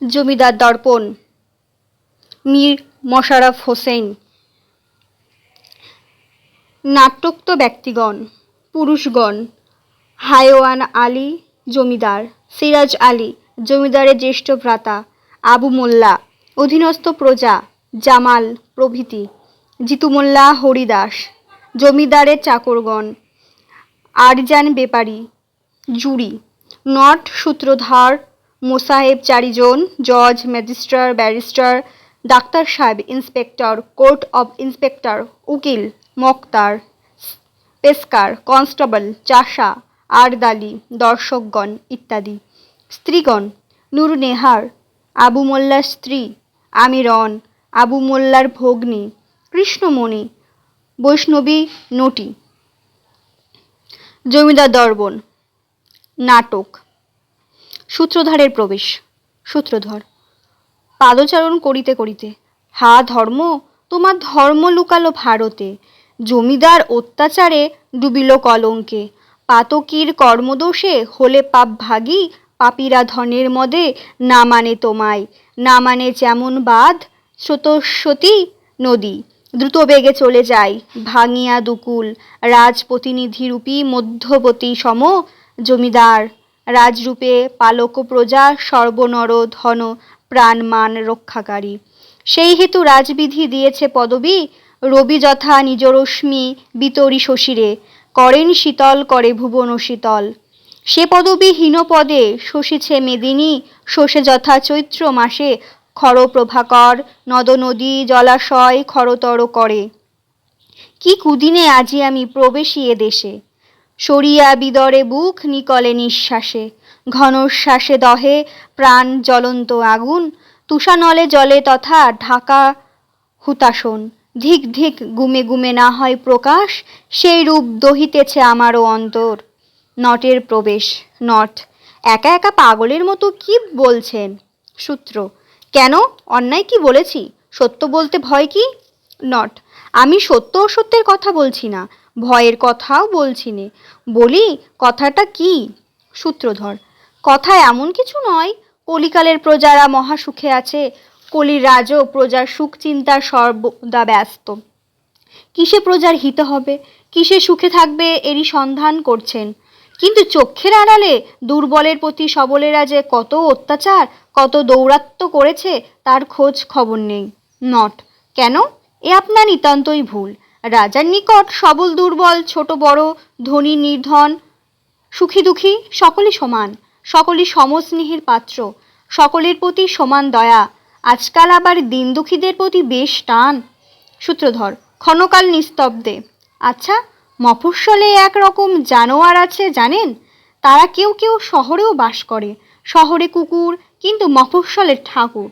জমিদার দর্পণ, মীর মশাররফ হোসেন। নাট্যোক্ত ব্যক্তিগণ: পুরুষগণ: হায়ওয়ান আলী জমিদার, সিরাজ আলী জমিদারের জ্যেষ্ঠ ভ্রাতা, আবু মোল্লা অধীনস্থ প্রজা, জামাল প্রভৃতি। জিতু মোল্লা হরিদাস জমিদারের চাকরগণ, আরজান বেপারী, জুরি। নট সূত্রধর, মোসাহেব চারিজন, জজ, ম্যাজিস্ট্রার, ব্যারিস্টার, ডাক্তার সাহেব, ইন্সপেক্টর, কোর্ট অব ইন্সপেক্টর, উকিল, মক্তার, পেস্কার, কনস্টেবল, চাষা, আরদালি, দর্শকগণ ইত্যাদি। স্ত্রীগণ: নূর নেহার আবু মোল্লার স্ত্রী, আমিরন আবু মোল্লার ভগ্নী, কৃষ্ণমণি বৈষ্ণবী নটি। জমিদার দর্পণ নাটক। সূত্রধরের প্রবেশ। সূত্রধর: পাদচারণ করিতে করিতে, হা ধর্ম, তোমার ধর্ম লুকালো ভারতে। জমিদার অত্যাচারে ডুবিল কলঙ্কে, পাতকীর কর্মদোষে হলে পাপ ভাগী। পাপীরা ধনের মদে না মানে তোমায়, না মানে যেমন বাঁধ স্রোতস্বতী নদী। দ্রুত বেগে চলে যায় ভাঙিয়া দুকুল, রাজপ্রতিনিধিরূপী মধ্যবতী সম জমিদার। রাজরূপে পালক প্রজা, সর্বনর ধন প্রাণ মান রক্ষাকারী। সেই হেতু রাজবিধি দিয়েছে পদবী, রবি যথা নিজ রশ্মি বিতরি শশীরে, করেন শীতল করে ভুবন শীতল। সে পদবী হীন পদে শোষিছে মেদিনী, শোষে যথা চৈত্র মাসে খর প্রভাকর, নদ নদী জলাশয় খরতর করে। কি কুদিনে আজি আমি প্রবেশী এ দেশে, সরিয়া বিদরে বুক নিকলে নিঃশ্বাসে। ঘনশ্বাসে দহে প্রাণ জ্বলন্ত আগুন, তুষানলে জলে তথা ঢাকা হুতাশন। ধিক ধিক গুমে গুমে না হয় প্রকাশ, সেই রূপ দহিতেছে আমারও অন্তর। নটের প্রবেশ। নট: একা একা পাগলের মতো কি বলছেন? সূত্র: কেন, অন্যায় কি বলেছি? সত্য বলতে ভয় কি? নট: আমি সত্য অসত্যের কথা বলছি না, ভয়ের কথাও বলছি নে। বলি কথাটা কি? সূত্রধর: কথা এমন কিছু নয়, কলিকালের প্রজারা মহা সুখে আছে। কলির রাজও প্রজার সুখ চিন্তার সর্বদা ব্যস্ত। কিসে প্রজার হিত হবে, কিসে সুখে থাকবে, এরই সন্ধান করছেন। কিন্তু চক্ষের আড়ালে দুর্বলের প্রতি সবলেরা যে কত অত্যাচার, কত দৌরাত্ম্য করেছে, তার খোঁজ খবর নেই। নট: কেন, এ আপনার নিতান্তই ভুল। রাজার নিকট সবল দুর্বল, ছোট বড়, ধনী নির্ধন, সুখী দুঃখী সকলই সমান, সকলই সমস্নেহের পাত্র, সকলের প্রতি সমান দয়া। আজকাল আবার দিন দুঃখীদের প্রতি বেশ টান। সূত্রধর ক্ষণকাল নিস্তব্ধে: আচ্ছা, মফস্বলে একরকম জানোয়ার আছে জানেন? তারা কেউ কেউ শহরেও বাস করে। শহরে কুকুর, কিন্তু মফস্বলে ঠাকুর।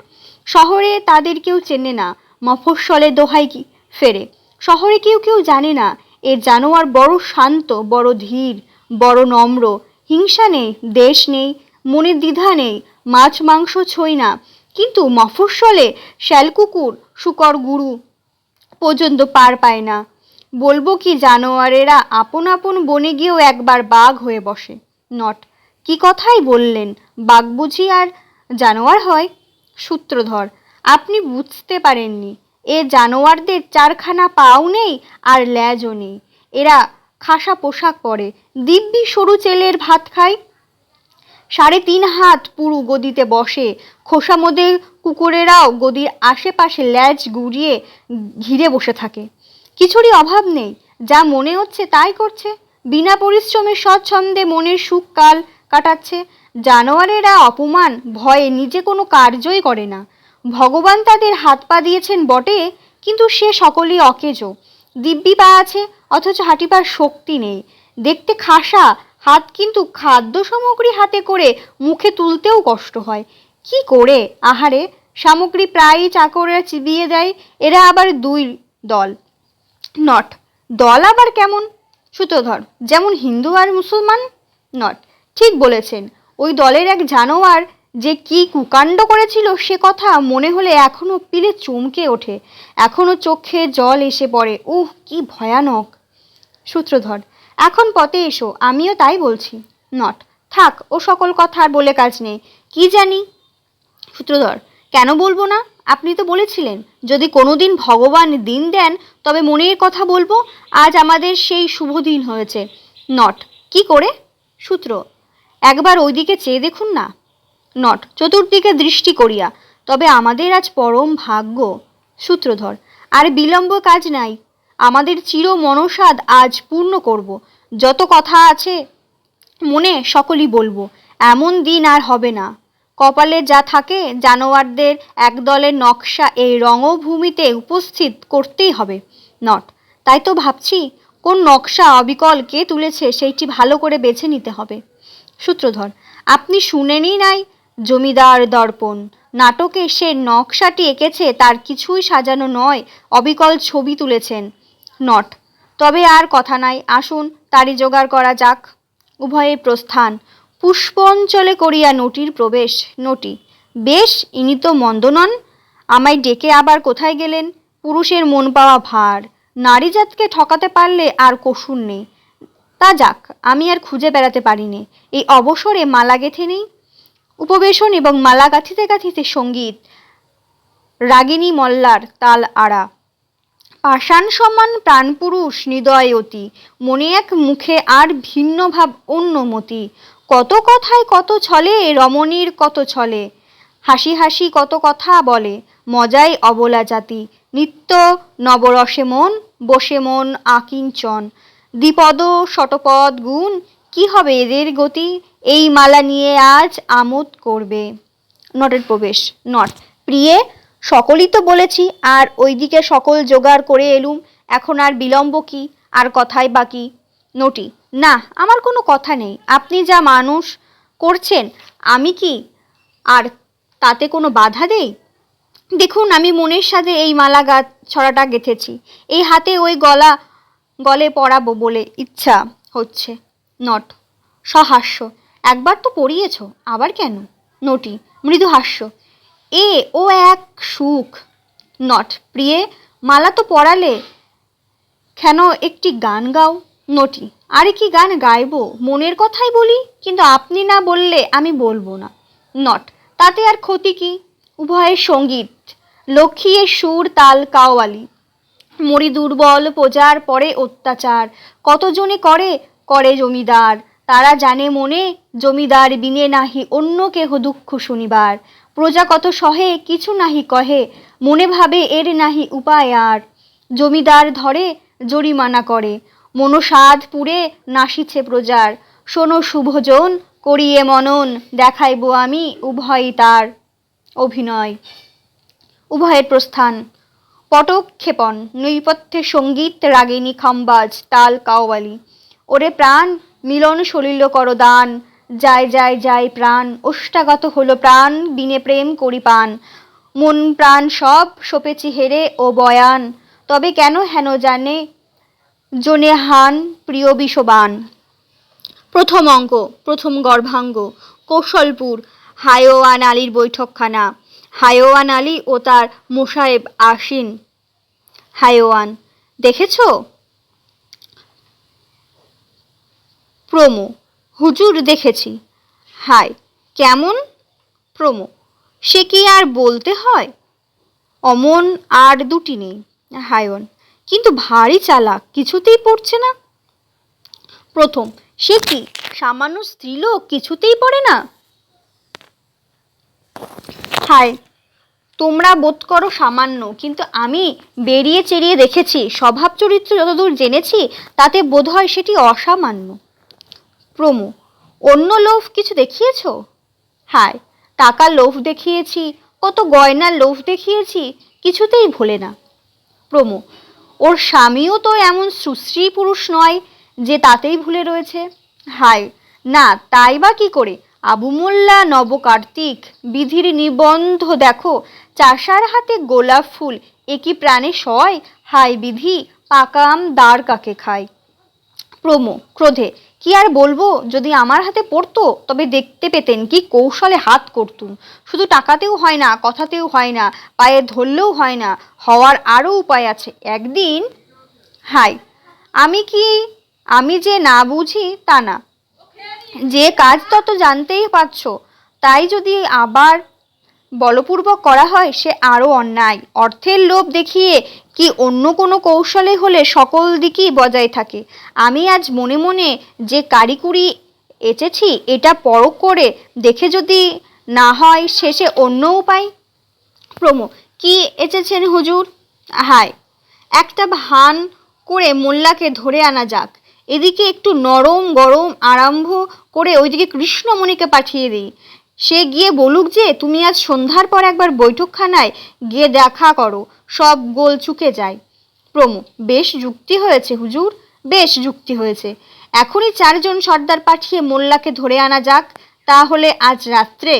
শহরে তাদের কেউ চেনে না, মফস্বলে দোহাই কি ফেরে। শহরে কেউ কেউ জানে না এ জানোয়ার বড় শান্ত, বড় ধীর, বড় নম্র। হিংসা নেই, দেশ নেই, মনের দ্বিধা নেই, মাছ মাংস ছোঁয় না। কিন্তু মফস্বলে শ্যালকুকুর, শূকর গুরু পর্যন্ত পার পায় না। বলবো কি, জানোয়ারেরা আপন আপন বনে গিয়েও একবার বাঘ হয়ে বসে। নট: কি কথাই বললেন, বাঘ বুঝি আর জানোয়ার হয়? সূত্রধর: আপনি বুঝতে পারেননি, এ জানোয়ারদের চারখানা পাও নেই আর ল্যাজও নেই। এরা খাসা পোশাক পরে, দিব্যি সরু চেলের ভাত খায়। 3.5 হাত পুরু গদিতে বসে। খোসামোদে কুকুরেরাও গদির আশেপাশে ল্যাজ গুড়িয়ে ঘিরে বসে থাকে। কিছুরই অভাব নেই, যা মনে হচ্ছে তাই করছে। বিনা পরিশ্রমে স্বচ্ছন্দে মনের সুখ কাল কাটাচ্ছে। জানোয়ারেরা অপমান ভয়ে নিজে কোনো কার্যই করে না। ভগবান তাদের হাত পা দিয়েছেন বটে, কিন্তু সে সকলেই অকেজো। দিব্যি পা আছে, অথচ হাঁটিবার শক্তি নেই। দেখতে খাসা হাত, কিন্তু খাদ্য সামগ্রী হাতে করে মুখে তুলতেও কষ্ট হয়। কি করে আহারে, সামগ্রী প্রায়ই চাকররা চিবিয়ে দেয়। এরা আবার 2 দল। নট: দল আবার কেমন? সূত্রধর: যেমন হিন্দু আর মুসলমান। নট: ঠিক বলেছেন। ওই দলের এক জানোয়ার যে কি কুকাণ্ড করেছিল, সে কথা মনে হলে এখনো পিলে চমকে ওঠে, এখনো চোখে জল এসে পড়ে। উহ, কি ভয়ানক! সূত্রধর: এখন পথে এসো, আমিও তাই বলছি। নট: থাক, ও সকল কথা আর বলে কাজ নেই, কি জানি। সূত্রধর: কেন বলবো না? আপনি তো বলেছিলেন যদি কোনোদিন ভগবান দিন দেন তবে মনের কথা বলবো। আজ আমাদের সেই শুভ দিন হয়েছে। নট: কি করে? সূত্র: একবার ওইদিকে চেয়ে দেখুন না। নট: চতুর্দিকে দৃষ্টি করিয়া। তবে আমাদের আজ পরম ভাগ্য। সূত্রধর: আর বিলম্ব কাজ নাই, আমাদের চির মনসাদ আজ পূর্ণ করব। যত কথা আছে মনে সকলই বলবো। এমন দিন আর হবে না। কপালে যা থাকে জানোয়ারদের একদলের নকশা এই রঙ্গভূমিতে উপস্থিত করতেই হবে। নট: তাই তো ভাবছি, কোন নকশা অবিকল কে তুলেছে সেইটি ভালো করে বেছে নিতে হবে। সূত্রধর: আপনি শুনেনই নাই জমিদার দর্পণ নাটকে সে নকশাটি এঁকেছে, তার কিছুই সাজানো নয়, অবিকল ছবি তুলেছেন। নট: তবে আর কথা নাই, আসুন তারই জোগাড় করা যাক। উভয়ে প্রস্থান। পুষ্প অঞ্চলে করিয়া নটির প্রবেশ। নটি: বেশ, ইনি তো মন্দ নন। আমায় ডেকে আবার কোথায় গেলেন? পুরুষের মন পাওয়া ভার, নারী জাতকে ঠকাতে পারলে আর কসুর নেই। তা যাক, আমি আর খুঁজে বেড়াতে পারিনি। এই অবসরে মালা গেঁথে নেই। উপবেশন এবং মালা গাঁথিতে গাঁথিতে সঙ্গীত। রাগিনী মল্লার তাল আড়া। পাষাণ সমান প্রাণপুরুষ হৃদয় অতি, মনে এক মুখে আর ভিন্ন ভাব অন্য মতি। কত কথায় কত ছলে রমণীর কত ছলে, হাসি হাসি কত কথা বলে, মজাই অবলা জাতি। নিত্য নবরসে মন, বসে মন আকিঞ্চন। দ্বিপদ শতপদ গুণ, কি হবে এদের গতি? এই মালা নিয়ে আজ আমোদ করবে। নটের প্রবেশ। নট: প্রিয়ে, সকলই তো বলেছি, আর ওইদিকে সকল জোগাড় করে এলুম। এখন আর বিলম্ব কি? আর কথাই বাকি। নটি: না, আমার কোনো কথা নেই। আপনি যা মানুষ করছেন, আমি কি আর তাতে কোনো বাধা দেই? দেখুন, আমি মনের সাথে এই মালা ছড়াটা গেঁথেছি, এই হাতে ওই গলে পরাবো বলে ইচ্ছা হচ্ছে। নট: সহাস্য: একবার তো পড়িয়েছ, আবার কেন? নটি মৃদু হাস্য: এ ও এক সুখ। নট: প্রিয়ে, মালা তো পরালে, কেন একটি গান গাও। নটি: আরে কি গান গাইবো, মনের কথাই বলি, কিন্তু আপনি না বললে আমি বলবো না। নট: তাতে আর ক্ষতি কি? উভয়ের সঙ্গীত। লক্ষ্মীর সুর তাল কাওয়ালি। মরি দুর্বল প্রজার পরে অত্যাচার, কতজনে করে করে জমিদার। তারা জানে মনে জমিদার বিনে নাহি অন্য কেহ দুঃখ শুনিবার। প্রজা কত সহে কিছু নাহি কহে, মনে ভাবে এর নাহি উপায় আর। জমিদার ধরে জরিমানা করে, মনসাদ পুরে নাসিছে প্রজার। শোনো শুভজন, করিয়ে মনন, দেখাইব আমি উভয়ই তার অভিনয়। উভয়ের প্রস্থান। পটক্ষেপণ। নৈপথ্যে সঙ্গীত, রাগিনী খাম্বাজ, তাল কাওয়ালি। ওরে প্রাণ, মিলন সলিল কর দান, যায় যায় যায় প্রাণ, ওষ্ঠাগত হলো প্রাণ, বিনে প্রেম করি পান। মন প্রাণ সব সপেছি হেরে ও বয়ান, তবে কেন হেন জানে জনে হান প্রিয় বিষবান। প্রথম অঙ্ক। প্রথম গর্ভাঙ্গ। কৌশলপুর। হায়োয়ান আলীর বৈঠকখানা। হায়োয়ান আলী ও তার মোসাহেব আসীন। হায়োয়ান: দেখেছ? প্রমো: হুজুর দেখেছি। হায়, কেমন? প্রমো: সে কি আর বলতে হয়, অমন আর দুটি নেই। হায়ন: কিন্তু ভারী চালাক, কিছুতেই পড়ছে না। প্রথম: সে কি, সামান্য স্ত্রীলোক কিছুতেই পড়ে না? হায়, তোমরা বোধ করো সামান্য, কিন্তু আমি বেরিয়ে চেরিয়ে দেখেছি, স্বভাব চরিত্র যতদূর জেনেছি, তাতে বোধ হয় সেটি অসামান্য। প্রমো: অন্য লোভ কিছু দেখিয়েছ? হায়, টাকার লোভ দেখিয়েছি, কত গয়নার লোভ দেখিয়েছি, কিছুতেই ভোলে না। প্রমো: ওর স্বামীও তো এমন সুশ্রী পুরুষ নয় যে তাতেই ভুলে রয়েছে। হায়, না, তাই বা কি করে? আবু মোল্লা নবকার্তিক বিধির নিবন্ধ দেখো, চাষার হাতে গোলাপ ফুল, এ কি প্রাণে সয়? হায় বিধি, পাকা আম দাঁড় কাকে খায়। প্রমো ক্রোধে: কি আর বলবো, যদি আমার হাতে পড়তো তবে দেখতে পেতেন কি কৌশলে হাত করতুম। শুধু টাকাতেও হয় না, কথাতেও হয় না, পায়ে ধরলেও হয় না, হওয়ার আরও উপায় আছে। একদিন। হায়, আমি যে না বুঝি তা না, যে কাজ তত জানতেই পারছো, তাই যদি আবার বলপূর্বক করা হয় সে আরও অন্যায়। অর্থের লোভ দেখিয়ে কি অন্য কোনো কৌশলে হলে সকল দিকই বজায় থাকে। আমি আজ মনে মনে যে কারিকুরি এঁচেছি এটা পরখ করে দেখে যদি না হয় শেষে অন্য উপায়। প্রমো, কি এঁচেছেন হুজুর? হায়, একটা ভান করে মোল্লাকে ধরে আনা যাক, এদিকে একটু নরম গরম আরম্ভ করে ওইদিকে কৃষ্ণমণিকে পাঠিয়ে দিই। সে গিয়ে বলুক যে তুমি আজ সন্ধ্যার পর একবার বৈঠকখানায় গিয়ে দেখা করো, সব গোল চুকে যায়। প্রমো, বেশ যুক্তি হয়েছে হুজুর, বেশ যুক্তি হয়েছে। এখনই 4 জন সর্দার পাঠিয়ে মোল্লাকে ধরে আনা যাক, তাহলে আজ রাত্রে।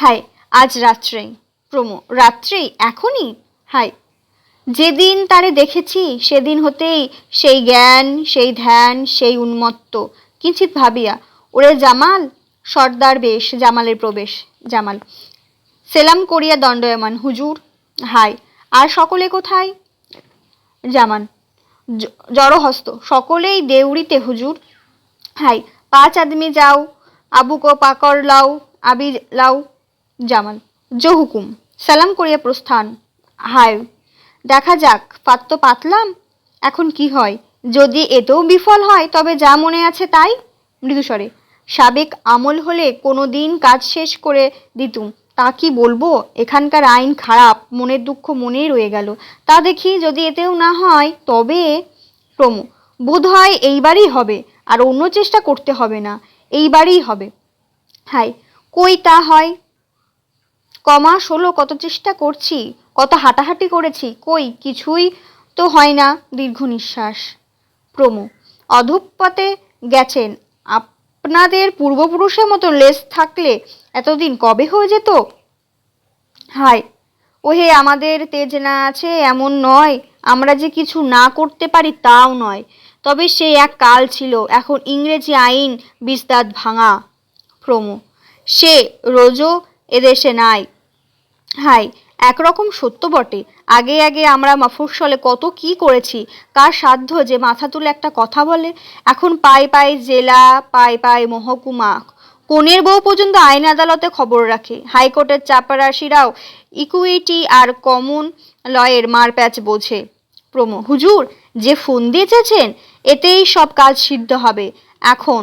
হায়, আজ রাত্রেই। প্রমো, রাত্রেই? এখনই? হায়, যেদিন তারে দেখেছি সেদিন হতেই সেই জ্ঞান, সেই ধ্যান, সেই উন্মত্ত। কিঞ্চিত ভাবিয়া, ওরে জামাল। সর্দার বেশ, জামালের প্রবেশ। জামাল সেলাম করিয়া দণ্ডায়মান। হুজুর। হায়, আর সকলে কোথায়? জামান জড়হস্ত। সকলেই দেউড়িতে হুজুর। হাই, 5 আদমি যাও, আবু কো পাকড় লাও, আবি লাও। জামাল জো হুকুম। সালাম করিয়া প্রস্থান। হায়, দেখা যাক, পাত তো পাতলাম, এখন কি হয়। যদি এতেও বিফল হয় তবে যা মনে আছে তাই। মৃদুস্বরে, সাবেক আমল হলে কোনো দিন কাজ শেষ করে দিতুম, তা কি বলবো, এখানকার আইন খারাপ, মনের দুঃখ মনেই রয়ে গেল। তা দেখি যদি এতেও না হয় তবে। প্রমো, বোধ হয় এইবারই হবে, আর অন্য চেষ্টা করতে হবে না, এইবারই হবে। হাই, কই তা হয়? কমাস হলো কত চেষ্টা করছি, কত হাঁটাহাঁটি করেছি, কই কিছুই তো হয় না। দীর্ঘ নিঃশ্বাস। প্রমো, অধঃপতে গেছেন, আপনাদের পূর্বপুরুষের মতো লেজ থাকলে এতদিন কবে হয়ে যেত। হায়, ওহে আমাদের তেজ না আছে এমন নয়, আমরা যে কিছু না করতে পারি তাও নয়, তবে সে এক কাল ছিল, এখন ইংরেজি আইন বিস্তাদ ভাঙা। প্রমো, সে রোজও এদেশে নাই। হাই, একরকম সত্য বটে, আগে আগে আমরা মফস্বলে কত কি করেছি, কার সাধ্য যে মাথা তুলে একটা কথা বলে। এখন পায়ে পায়ে জেলা, পায়ে পায়ে মহকুমা, কনের বউ পর্যন্ত আইন আদালতে খবর রাখে। হাইকোর্টের চাপরাশিরাও ইকুইটি আর কমন লয়ের মারপ্যাচ বোঝে। প্রমো, হুজুর যে ফোন দিয়েছেন এতেই সব কাজ সিদ্ধ হবে। এখন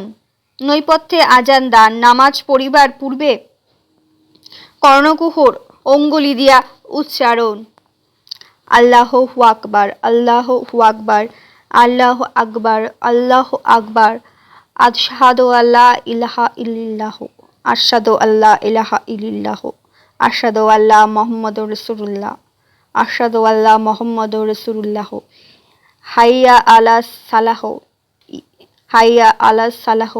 নৈপথ্যে আজান দান, নামাজ পড়িবার পূর্বে কর্ণকুহর অঙ্গুলি দিয়া উচ্চারণ, আল্লাহু আকবার, আল্লাহু আকবার, আল্লাহু আকবার, আল্লাহু আকবার, আশহাদু আল্লা ইলাহা ইল্লাল্লাহ, আশহাদু আল্লা ইলাহা ইল্লাল্লাহ, আশহাদু আল্লা মুহাম্মাদুর রাসূলুল্লাহ, আশহাদু আল্লা মুহাম্মাদুর রাসূলুল্লাহ। হাইয়া আলাস সালাহ, হাইয়া আলাস সালাহ,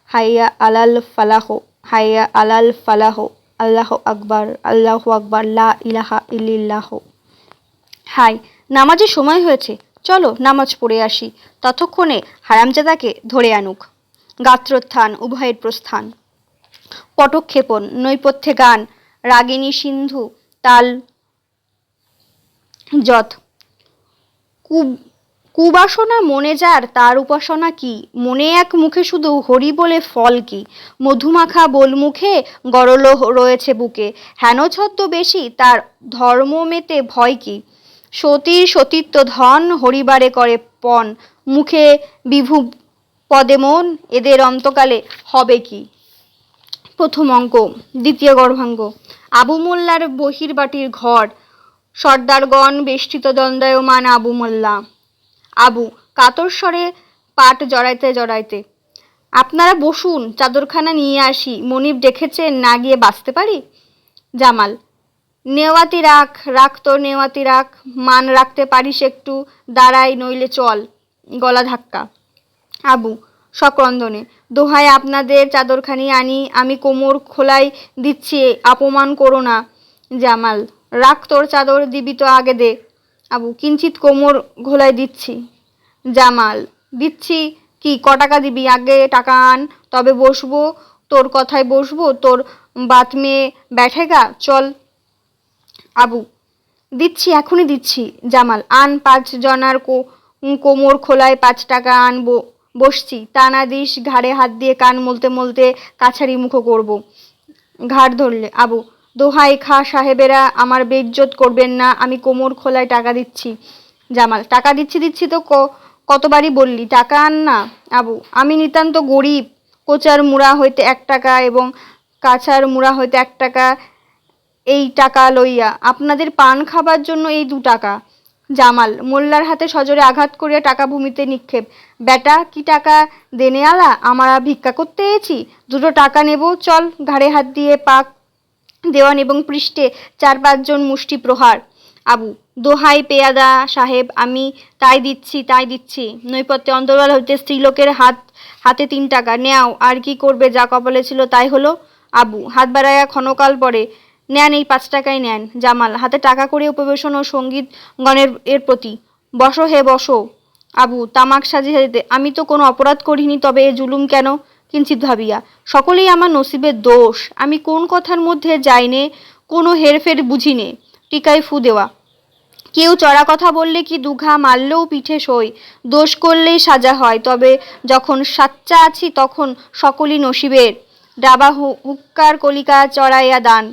হাইয়া আলাল ফালাহ, হাইয়া আলাল ফালাহ, আল্লাহু আকবার, আল্লাহু আকবার, লা ইলাহা ইল্লাল্লাহ। হাই, নামাজের সময় হয়েছে, চলো নামাজ পড়ে আসি, ততক্ষণে হারামজাদাকে ধরে আনুক। গাত্রোত্থান, উভয়ের প্রস্থান। পটক্ষেপণ, নৈপথ্যে গান, রাগিনী সিন্ধু তাল যত। কুবাসনা মনে যার তার উপাসনা কি, মনে এক মুখে শুধু হরি বলে ফল কি। মধুমাখা বোল মুখে গরল রয়েছে বুকে, হেন ছদ্মবেশী তার ধর্ম মেতে ভয় কি। সতীর সতীত্ব ধন হরিবারে করে পণ, মুখে বিভু পদে মন, এদের অন্তকালে হবে কি। প্রথম অঙ্ক। দ্বিতীয় গর্ভাঙ্গ। আবু মোল্লার বহির্বাটির ঘর, সর্দারগণ বেষ্টিত দণ্ডায়মান। আবু মোল্লা। আবু কাতর স্বরে পাট জড়াইতে জড়াইতে, আপনারা বসুন, চাদরখানা নিয়ে আসি, মনিব ডেকেছেন, না গিয়ে বাঁচতে পারি। জামাল, নেওয়াতি রাখ, রাখ তোর নেওয়াতি রাখ, মান রাখতে পারিস একটু, দাঁড়াই নইলে চল। গলা ধাক্কা। আবু সক্রন্দনে, দোহাই আপনাদের, চাদরখানি আনি, আমি কোমর খোলাই দিচ্ছি, অপমান করো না। জামাল, রাখ তোর চাদর, দিবি তো আগে দে। আবু কিঞ্চিত কোমর ঘোলাই দিচ্ছি। জামাল, দিচ্ছি কি, ক টাকা দিবি, আগে টাকা আন, তবে বসবো, তোর কথায় বসবো, তোর বাত মেয়ে ব্যাঠেগা, চল। আবু, দিচ্ছি, এখনই দিচ্ছি। জামাল, আন 5 জনার কোমর খোলায় 5 টাকা আনবো, বসছি, তা না দিস ঘাড়ে হাত দিয়ে কান মলতে মলতে কাছারি মুখো করবো। ঘাড় ধরলে। আবু, দোহাই খা সাহেবেরা, আমার বেইজ্জত করবেন না, আমি কোমর খোলায় টাকা দিচ্ছি। জামাল, টাকা দিচ্ছি তো কতবারই বললি, টাকা আন না। আবু, আমি নিতান্ত গরিব, কোচার মুড়া হইতে 1 টাকা এবং কাছার মুড়া হইতে 1 টাকা, এই টাকা লইয়া আপনাদের পান খাবার জন্য এই 2 টাকা। জামাল মোল্লার হাতে সজোরে আঘাত করিয়া টাকা ভূমিতে নিক্ষেপ। বেটা, কি টাকা দেনে আলা, আমরা ভিক্ষা করতে এসেছি, 2 টাকা নেব, চল। ঘাড়ে হাত দিয়ে পাক দেওয়ান এবং পৃষ্ঠে 4-5 জন মুষ্টি প্রহার। আবু, দোহাই পেয়াদা সাহেব, আমি তাই দিচ্ছি। নৈপথ্যে অন্তরাল হইতে স্ত্রীলোকের হাতে 3 টাকা। নেও, আর কি করবে, যা কপালে ছিল তাই হলো। আবু হাত বাড়াইয়া ক্ষণকাল পরে, নেন, এই 5 টাকাই নেন। জামাল হাতে টাকা করে উপবেশন ও সঙ্গীত গণের এর প্রতি। বসো হে বসো। আবু তামাক সাজিতে, আমি তো কোনো অপরাধ করিনি, তবে এ জুলুম কেন? কিঞ্চিত ভাবিয়া, সকলেই আমার নসিবের দোষ, আমি কোন কথার মধ্যে যাইনে, কোনো হেরফের বুঝিনে। টিকায় ফু দেওয়া, কেউ চড়া কথা বললে কি দুঘা মারলেও পিঠে সই, দোষ করলেই সাজা হয়, তবে যখন সাচ্চা আছি তখন সকলই নসিবের। ডাবা হুক্কার কলিকা চড়াইয়া দান।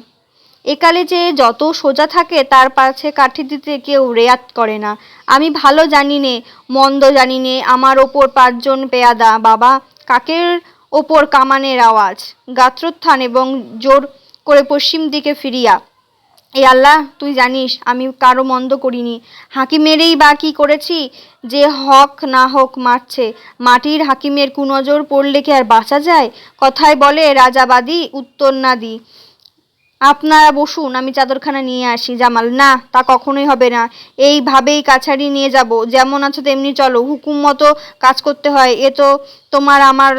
একালে যে যত সোজা থাকে তার পাছে কাঠি দিতে কেউ রেয়াত করে না। আমি ভালো জানি নে, মন্দ জানি নে, আমার ওপর 5 জন পেয়াদা। বাবা, কাকের ওপর কামানের আওয়াজ, গাত্রোত্থান এবং জোর করে পশ্চিম দিকে ফিরিয়া, এ আল্লাহ, তুই জানিস আমি কারো মন্দ করিনি। হাকিমেরই বা কি করেছি যে হক না হোক মারছে? মাটির হাকিমের কুনজর পড়লে কি আর বাঁচা যায়? কথায় বলে রাজাবাদী, উত্তর না দি। আপনারা বসুন, আমি চাদরখানা নিয়ে আসি। জামাল, না, তা কখনোই হবে না, এইভাবেই কাছারি নিয়ে যাব। যেমন আছো তেমনি চলো, হুকুম মতো কাজ করতে হয়, এ তো তোমার আমার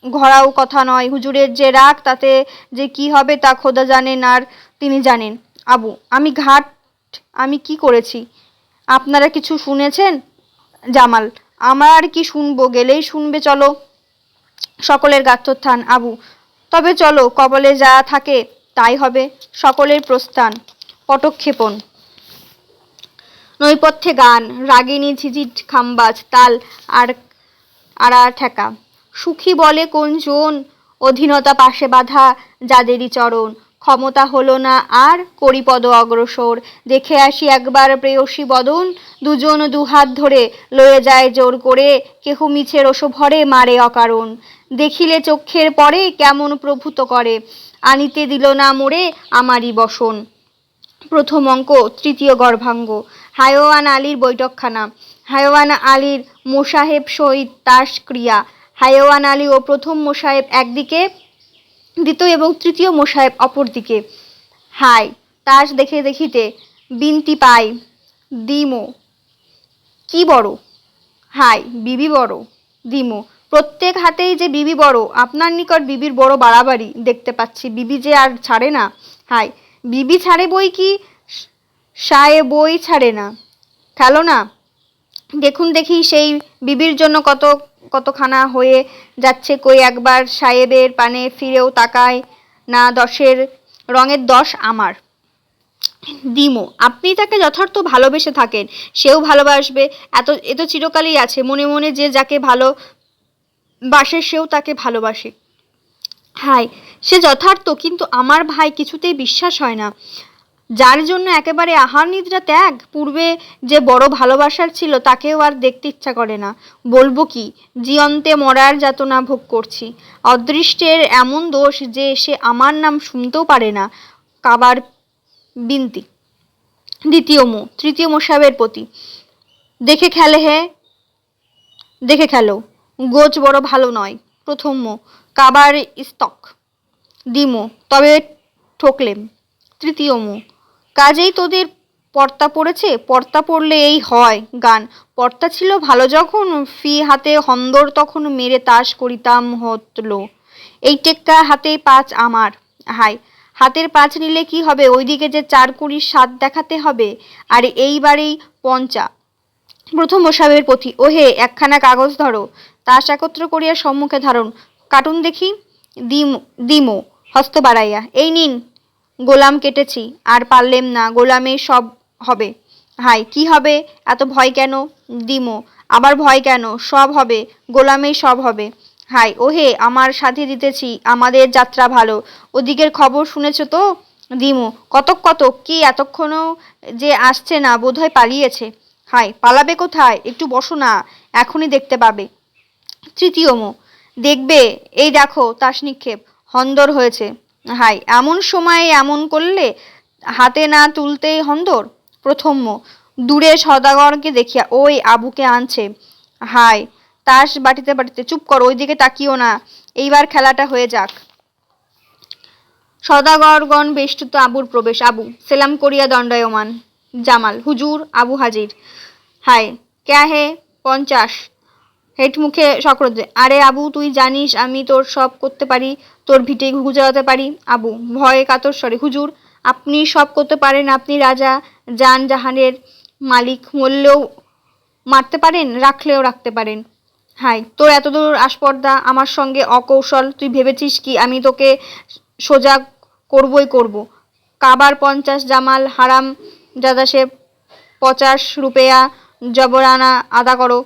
ঘরাও কথা নয়। হুজুরের যে রাগ, তাতে যে কি হবে তা খোদা জানেন, আর তিনি জানেন। আবু, আমি কি করেছি? আপনারা কিছু শুনেছেন? জামাল, আমরা আর কি শুনবো, গেলেই শুনবে, চলো। সকলের গাত্রোত্থান। আবু, তবে চলো, কবলে যা থাকে তাই হবে। সকলের প্রস্থান। পটক্ষেপণ। নৈপথ্যে গান, রাগিনী ঝিঝিট খাম্বাজ, তাল আর আড়া ঠেকা। সুখী বলে কোন জন, অধীনতা পাশে বাঁধা যাদেরই চরণ। ক্ষমতা হলো না আর, করি পদ অগ্রসর, দেখে আসি একবার প্রেয়সী বদন। 2 জন 2 হাত ধরে লয়ে যায় জোর করে, কেহ মিছে রোষভরে মারে অকারণ। দেখিলে চক্ষের পরে কেমন প্রভূত করে, আনিতে দিল না মোরে আমারই বসন। প্রথম অঙ্ক, তৃতীয় গর্ভাঙ্গ। হায়ওয়ান আলীর বৈঠকখানা। হায়ওয়ান আলীর মোসাহেব সহিত তাস ক্রিয়া। হায়ওয়ান আলী ও প্রথম মোসাহেব একদিকে, দ্বিতীয় এবং তৃতীয় মোসাহেব অপরদিকে। হায়, তাস দেখিতে বিনতি পাই, দিমো কি বড়। হায়, বিবি বড়, দিমো। প্রত্যেক হাতেই যে বিবি বড়, আপনার নিকট বিবির বড় বাড়াবাড়ি দেখতে পাচ্ছি, বিবি যে আর ছাড়ে না। হায়, বিবি ছাড়ে বই কি, সায়ে বই ছাড়ে না, খেলো না। দেখুন দেখি সেই বিবির জন্য কতখানা হয়ে যাচ্ছে, কই একবার সাহেবের পানে ফিরেও তাকায় না। 10-এর রঙের 10 আমার। দিমো, আপনি তাকে যথার্থ ভালোবেসে থাকেন, সেও ভালোবাসবে, এ তো চিরকালই আছে। মনে মনে যে যাকে ভালোবাসে সেও তাকে ভালোবাসে। হায়, সে যথার্থ, কিন্তু আমার ভাই কিছুতেই বিশ্বাস হয় না। যার জন্য একেবারে আহার নিদ্রা ত্যাগ, পূর্বে যে বড় ভালোবাসার ছিল, তাকেও আর দেখতে ইচ্ছা করে না। বলবো কি, জীবন্তে মরার যাতনা ভোগ করছি। অদৃষ্টের এমন দোষ যে সে আমার নাম শুনতেও পারে না। কাবার বিনতি। তৃতীয় মোসাহেবের প্রতি। দেখে খেলো, গোছ বড় ভালো নয়। প্রথম কাবার স্তক। দিমো, তবে ঠকলেম। তৃতীয় কাজেই তোদের পর্তা পড়েছে, পর্তা পড়লে এই হয় গান। পর্তা ছিল ভালো যখন, ফি হাতে হন্দর তখন মেরে তাস করিতাম হতলো। এই টেক্কা হাতে 5 আমার। হায়, হাতের 5 নিলে কি হবে, ওইদিকে যে 4 কুড়ির 7 দেখাতে হবে, আর এইবারেই পঞ্চা। প্রথম মোসাহেবের প্রতি। ওহে, একখানা কাগজ ধরো, তাস একত্র করিয়া সম্মুখে ধারণ, কাটুন দেখি। দিমো হস্ত বাড়াইয়া, এই নিন, গোলাম কেটেছি, আর পারলেম না, গোলামে সব হবে। হায়, কি হবে, এত ভয় কেন? দিমো, আবার ভয় কেন, সব হবে, গোলামেই সব হবে। হায়, ওহে, আমার সাথে দিতেছি, আমাদের যাত্রা ভালো। ওদিকের খবর শুনেছ তো? দিমু, কতক কতক, কি এতক্ষণও যে আসছে না, বোধহয় পালিয়েছে। হায়, পালাবে কোথায়? একটু বসো না, এখনই দেখতে পাবে। তৃতীয় মো, দেখবে, এই দেখো তাস নিক্ষেপ, হন্দর হয়েছে। হায়, এমন সময় এমন করলে, হাতে না তুলতেই হন্দর। প্রথম মো, দূরে সদাগরকে দেখিয়া, ওই আবুকে আনছে। হায়, তাস বাটিতে বাটিতে, চুপ করো, ওইদিকে তাকিও না, এইবার খেলাটা হয়ে যাক। সদাগরগণ বেষ্টিত, আবুর প্রবেশ। আবু সেলাম করিয়া দণ্ডায়মান। জামাল, হুজুর, আবু হাজির। হায়, ক্যা হে? 50। হেট মুখে সকরদে, আরে আবু, তুই জানিস আমি তোর সব করতে পারি, তোর ভিটে ঘুঘু জ্বালাতে পারি। আবু ভয়ে কাতর স্বরে, হুজুর, আপনি সব করতে পারেন, আপনি রাজা, জান জাহানের মালিক, মরলেও মারতে পারেন, রাখলেও রাখতে পারেন। হাই, তোর এতদূর আসপর্দা, আমার সঙ্গে অকৌশল, তুই ভেবেছিস কি আমি তোকে সোজা করবই করব? কাবার 50 জামাল, হারাম জাদা সে 50 রুপেয়া জবরানা আদা করো।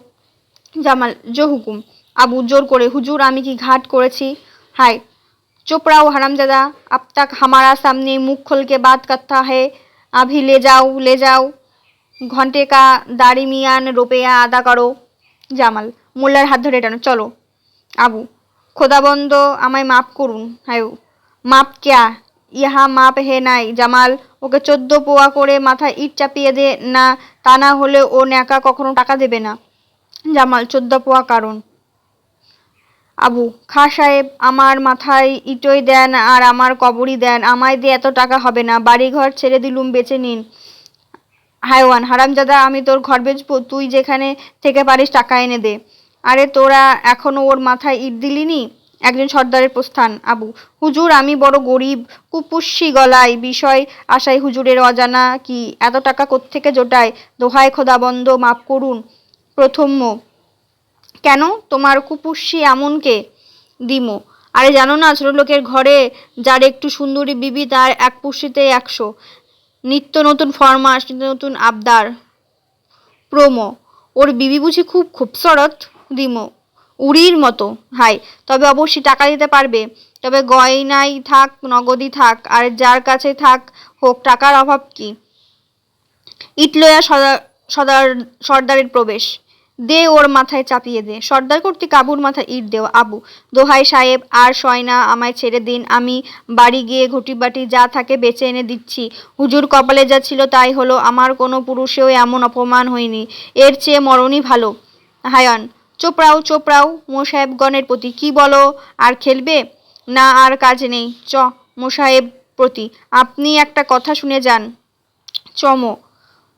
জামাল, জো হুকুম। আবু জোর করে, হুজুর, আমি কি ঘাট করেছি? হাই, চোপড়াও হারামজাদা, अब तक हमारा सामने मुख खोल के बात करता है, अभी ले जाओ ঘন্টে কা দাড়িমিয়ান রুপেয়া আদা করো। জামাল, মোল্লার হাত ধরে টানো, চলো। আবু, খোদাবন্দ, আমায় মাফ করুন। হায়ু, মাপ ক্যা, ইহা মাপ হে নাই। জামাল, ওকে 14 পোয়া করে মাথায় ইট চাপিয়ে দে না, তা না হলে ও ন্যাকা কখনো টাকা দেবে না। জামাল, 14 পোয়া কারণ। আবু, খা সাহেব, আমার মাথায় ইটই দেন আর আমার কবরই দেন, আমায় দিয়ে এত টাকা হবে না, বাড়িঘর ছেড়ে দিলুম, বেঁচে নিন। হায়ওয়ান হারামজাদা, আমি তোর ঘর বেচবো, তুই যেখানে থেকে পারিস টাকা এনে দে। আরে তোরা এখনো ওর মাথায় ইট দিলিনি। একজন সর্দারের প্রস্থান। আবু, হুজুর, আমি বড় গরিব, কুপুষ্যি গলায়, বিষয় আশায় হুজুরের অজানা কি, এত টাকা কোত্থেকে জোটায়, দোহায় খোদাবন্দ, মাফ করুন। প্রথম মো, কেন, তোমার কুপুষ্যি এমন কে? দিমো, আরে জানো না, ছোট লোকের ঘরে যার একটু সুন্দরী বিবি, তার এক পুষ্যিতে 100। নিত্য নতুন ফরমাস, নিত্য নতুন আবদার। প্রোমো, ওর বিবি বুঝি খুব খুবসরত? দিমো, উড়ির মতো। হাই, তবে অবশ্যই টাকা দিতে পারবে, তবে গয়নাই থাক, নগদই থাক, আর যার কাছে থাক হোক, টাকার অভাব কি? ইটলয়া সর্দারের প্রবেশ। দে, ওর মাথায় চাপিয়ে দে। সর্দার কর্তৃক আবুর মাথায় ইট দেও। আবু, দোহাই সাহেব, আর সয় না, আমায় ছেড়ে দিন, আমি বাড়ি গিয়ে ঘটিবাটি যা থাকে বেচে এনে দিচ্ছি। হুজুর কপালে যা ছিল তাই হলো, আমার কোনো পুরুষেও এমন অপমান হয়নি, এর চেয়ে মরণই ভালো। হায়ান, চোপড়াও চোপড়াও মোসাহেবগণের প্রতি, কি বলো, আর খেলবে না? আর কাজ নেই, মোসাহেব প্রতি, আপনি একটা কথা শুনে যান। চমো,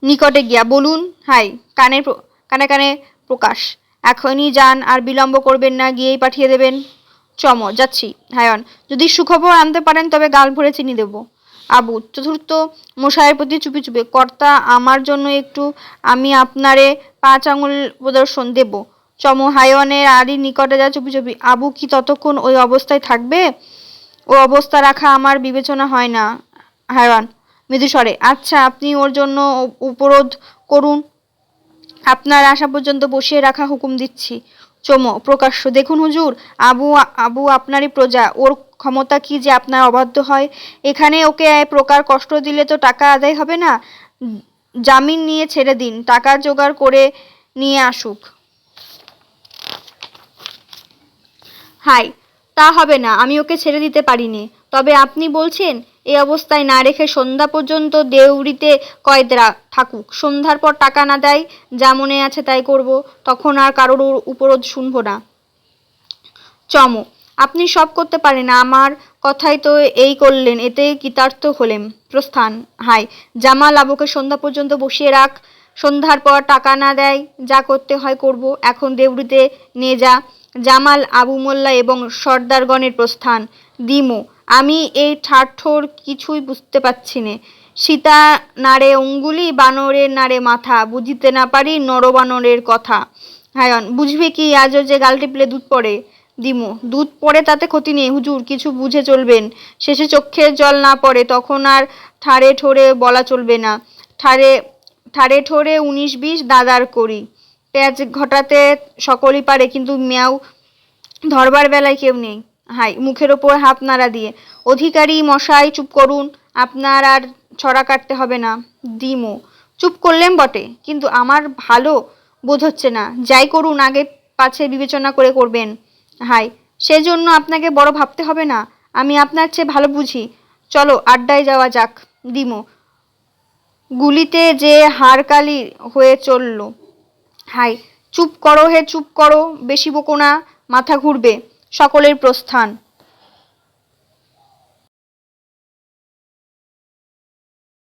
নিকটে গিয়া, বলুন। হাই, কানে কানে প্রকাশ, এখনই যান, আর বিলম্ব করবেন না, গিয়েই পাঠিয়ে দেবেন। চম, যাচ্ছি। হায়ন, যদি সুখবর আনতে পারেন তবে গাল ভরে চিনি দেব। আবু, চতুর্থ মশাইয়ের প্রতি চুপি চুপি, কর্তা, আমার জন্য একটু, আমি আপনারে 5 আঙুল প্রদর্শন দেব। চম, হায়নের আড়ির নিকটে যা, চুপি চুপি। আবু কি ততক্ষণ ওই অবস্থায় থাকবে? ও অবস্থা রাখা আমার বিবেচনা হয় না। হায়ওয়ান মৃদুস্বরে, আচ্ছা, আপনি ওর জন্য উপরোধ করুন, আপনার আসা পর্যন্ত বসিয়ে রাখা হুকুম দিচ্ছি। চমো, প্রকাশ্য, দেখুন হুজুর, আবু আবু আপনারই প্রজা, ওর ক্ষমতা কি যে আপনার অবাধ্য হয়? এখানে ওকে প্রকার কষ্ট দিলে তো টাকা আদায় হবে না, জামিন নিয়ে ছেড়ে দিন, টাকা জোগাড় করে নিয়ে আসুক। হাই, তা হবে না, আমি ওকে ছেড়ে দিতে পারিনে। তবে আপনি বলছেন, এই অবস্থায় না রেখে সন্ধ্যা পর্যন্ত দেউড়িতে কয়েদরা থাকুক, সন্ধ্যার পর টাকা না দেয়, যা মনে আছে তাই করব, তখন আর কারোর উপরোধ শুনব না। চম, আপনি সব করতে পারেন, আমার কথাই তো এই করলেন, এতে কৃতার্থ হলেন। প্রস্থান। হাই, জামাল, আবুকে সন্ধ্যা পর্যন্ত বসিয়ে রাখ, সন্ধ্যার পর টাকা না দেয়, যা করতে হয় করব, এখন দেউড়িতে নিয়ে যা। জামাল, আবু মোল্লা এবং সর্দারগণের প্রস্থান। দিমু, আমি এই ঠাঠোর কিছুই বুঝতে পারছি নে, সীতা নাড়ে অঙ্গুলি, বানরের নাড়ে মাথা, বুঝিতে না পারি নরবানরের কথা। হায়ন, বুঝবে কি, আজও যে গাল টিপলে দুধ পড়ে। দিমু, দুধ পড়ে তাতে ক্ষতি নেই হুজুর, কিছু বুঝে চলবেন, শেষে চোখের জল না পড়ে, তখন আর ঠাড়ে ঠোরে বলা চলবে না। ঠাড়ে ঠাড়ে ঠোরে 19-20 দাদার করি, পেঁয়াজ ঘটাতে সকলই পারে, কিন্তু মেয়াও ধরবার বেলায় কেউ নেই। হাই, মুখের ওপর হাত নাড়া দিয়ে, অধিকারী মশাই চুপ করুন, আপনার আর ছড়া কাটতে হবে না। দিমো চুপ করলেন বটে, কিন্তু আমার ভালো বোধ হচ্ছে না। যাই করুন আগে পাছে বিবেচনা করে করবেন। হাই, সেজন্য আপনাকে বড় ভাবতে হবে না। আমি আপনার চেয়ে ভালো বুঝি। চলো আড্ডায় যাওয়া যাক। দিমো গুলিতে যে হাড়কালি হয়ে চলল। হাই, চুপ করো হে চুপ করো, বেশি বকো না, মাথা ঘুরবে। সকলের প্রস্থান।